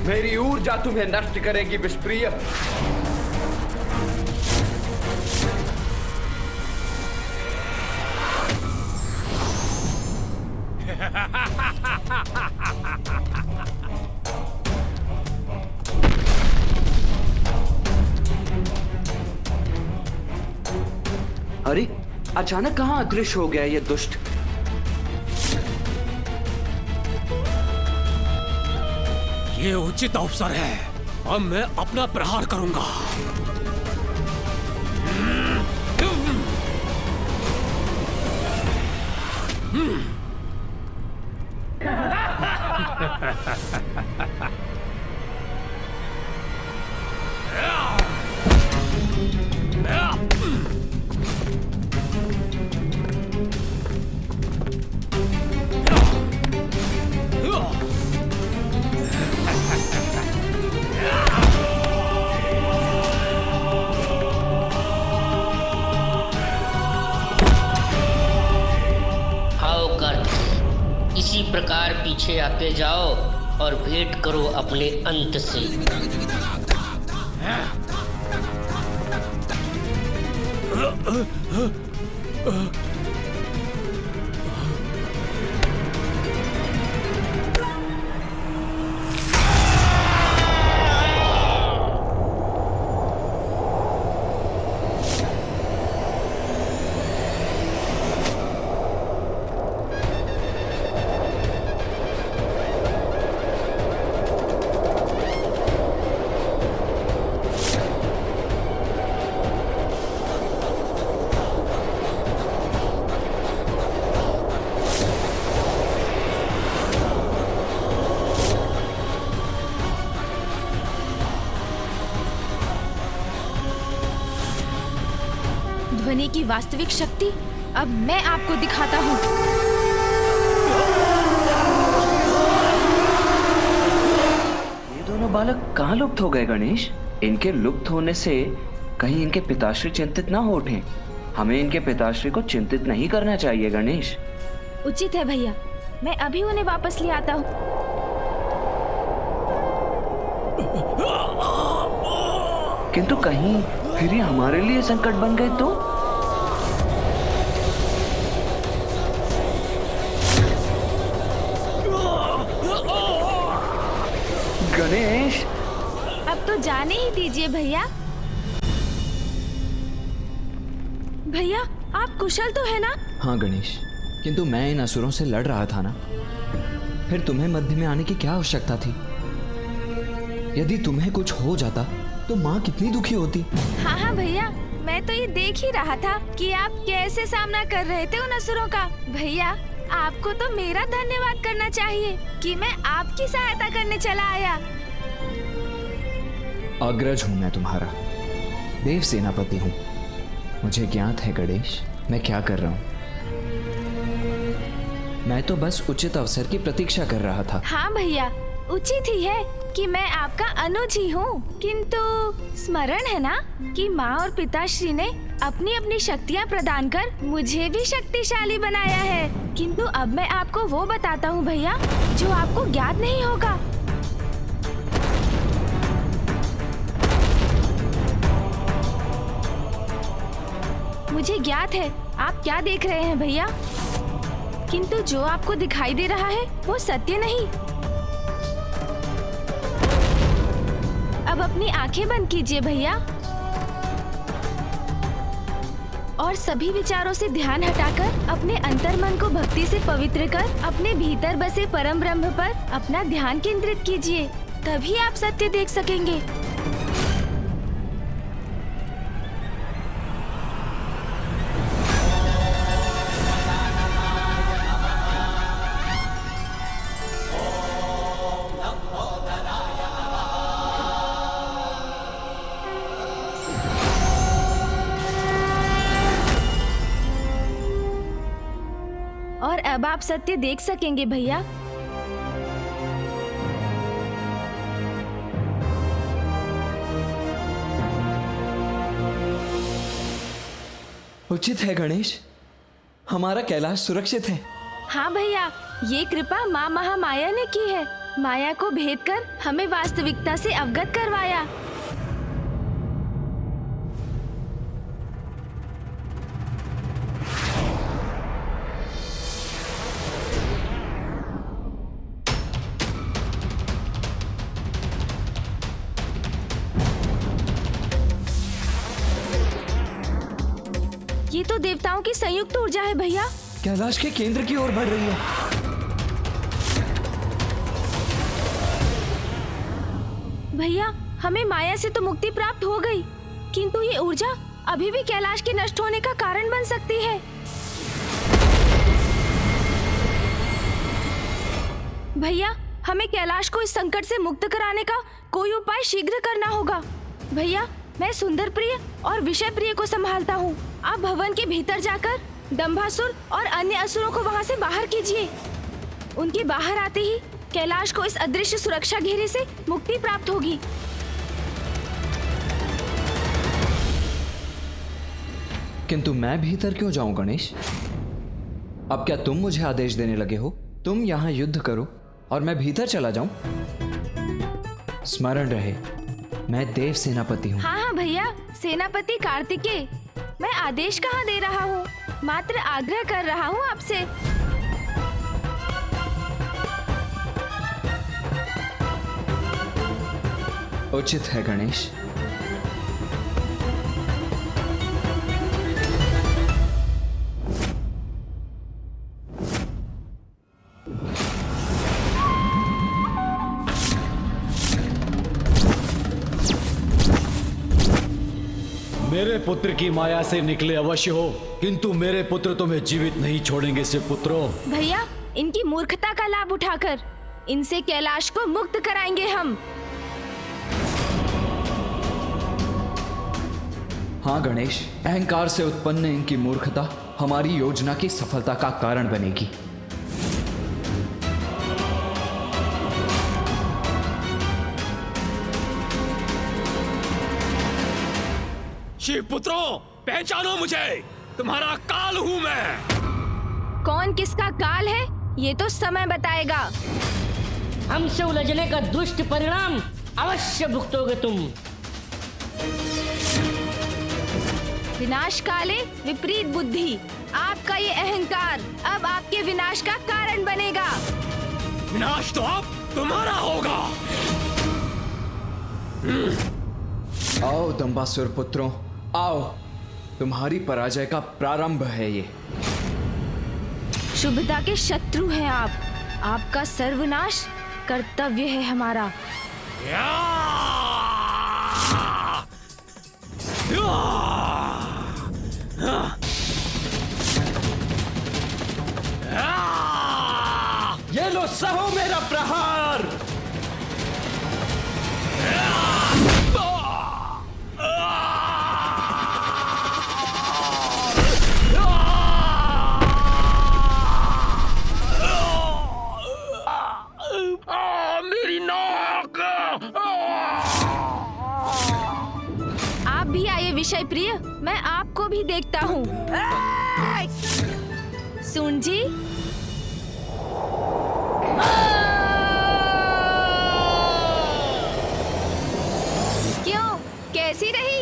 मेरी ऊर्जा तुम्हें नष्ट करेगी विषप्रिय। अरे अचानक कहां अदृश्य हो गया ये दुष्ट? ये उचित अवसर है, अब मैं अपना प्रहार करूंगा। इसी प्रकार पीछे आते जाओ और भेंट करो अपने अंत से। ध्वनि की वास्तविक शक्ति अब मैं आपको दिखाता हूँ। ये दोनों बालक कहाँ लुप्त हो गए गणेश? इनके लुप्त होने से कहीं इनके पिताश्री चिंतित ना हो उठें। हमें इनके पिताश्री को चिंतित नहीं करना चाहिए गणेश। उचित है भैया, मैं अभी उन्हें वापस ले आता हूँ। किंतु कहीं फिर ये हमारे लिए संकट बन गए तो? गणेश, अब तो जाने ही दीजिए भैया। भैया आप कुशल तो है ना? हाँ गणेश, किंतु मैं इन असुरों से लड़ रहा था ना, फिर तुम्हें मध्य में आने की क्या आवश्यकता थी? यदि तुम्हें कुछ हो जाता तो माँ कितनी दुखी होती। हाँ हाँ भैया, मैं तो ये देख ही रहा था कि आप कैसे सामना कर रहे थे उन असुरों का। भैया आपको तो मेरा धन्यवाद करना चाहिए कि मैं आपकी सहायता करने चला आया। अग्रज हूँ मैं तुम्हारा, देव सेनापति हूँ। मुझे ज्ञात है गणेश, मैं क्या कर रहा हूँ। मैं तो बस उचित अवसर की प्रतीक्षा कर रहा था। हाँ भैया, उचित ही है कि मैं आपका अनुज ही हूँ, किंतु स्मरण है ना कि माँ और पिताश्री ने अपनी अपनी शक्तियाँ प्रदान कर मुझे भी शक्तिशाली बनाया है। किंतु अब मैं आपको वो बताता हूँ भैया जो आपको ज्ञात नहीं होगा। मुझे ज्ञात है आप क्या देख रहे हैं भैया, किंतु जो आपको दिखाई दे रहा है वो सत्य नहीं। अब अपनी आंखें बंद कीजिए भैया और सभी विचारों से ध्यान हटाकर अपने अंतर्मन को भक्ति से पवित्र कर अपने भीतर बसे परम ब्रह्म पर अपना ध्यान केंद्रित कीजिए, तभी आप सत्य देख सकेंगे। और अब आप सत्य देख सकेंगे भैया। उचित है गणेश, हमारा कैलाश सुरक्षित है। हाँ भैया, ये कृपा माँ महामाया ने की है। माया को भेद कर हमें वास्तविकता से अवगत करवाया। ये तो देवताओं की संयुक्त ऊर्जा है भैया। कैलाश के केंद्र की ओर बढ़ रही है। भैया, हमें माया से तो मुक्ति प्राप्त हो गई, किंतु ये ऊर्जा अभी भी कैलाश के नष्ट होने का कारण बन सकती है। भैया, हमें कैलाश को इस संकट से मुक्त कराने का कोई उपाय शीघ्र करना होगा। भैया, मैं सुंदर प्रिय और विषय प्रिय को संभालता हूँ। आप भवन के भीतर जाकर दंभासुर और अन्य असुरों को वहाँ से बाहर कीजिए। उनके बाहर आते ही कैलाश को इस अदृश्य सुरक्षा घेरे से मुक्ति प्राप्त होगी। किंतु मैं भीतर क्यों जाऊं गणेश? अब क्या तुम मुझे आदेश देने लगे हो? तुम यहाँ युद्ध करो और मैं भीतर चला जाऊं? स्मरण रहे, मैं देव सेनापति हूँ। हाँ हाँ भैया, सेनापति कार्तिकेय, मैं आदेश कहाँ दे रहा हूँ, मात्र आग्रह कर रहा हूँ आपसे। उचित है गणेश। मेरे पुत्र की माया से निकले अवश्य हो, किंतु मेरे पुत्र तुम्हें जीवित नहीं छोड़ेंगे से पुत्रों। भैया, इनकी मूर्खता का लाभ उठाकर इनसे कैलाश को मुक्त कराएंगे हम। हाँ गणेश, अहंकार से उत्पन्न इनकी मूर्खता हमारी योजना की सफलता का कारण बनेगी। शिव पुत्रों, पहचानो मुझे, तुम्हारा काल हूं मैं। कौन किसका काल है ये तो समय बताएगा। हमसे उलझने का दुष्ट परिणाम अवश्य भुगतोगे तुम। विनाश काले विपरीत बुद्धि, आपका ये अहंकार अब आपके विनाश का कारण बनेगा। विनाश तो अब तुम्हारा होगा। आओ दंबासुर पुत्रों, आओ, तुम्हारी पराजय का प्रारंभ है ये। शुभता के शत्रु हैं आप, आपका सर्वनाश कर्तव्य है हमारा। या! ये लो सहो मेरा प्रहार। मेरी नाक! आप भी आइए विषय प्रिय, मैं आपको भी देखता हूँ। सुन जी, क्यों, कैसी रही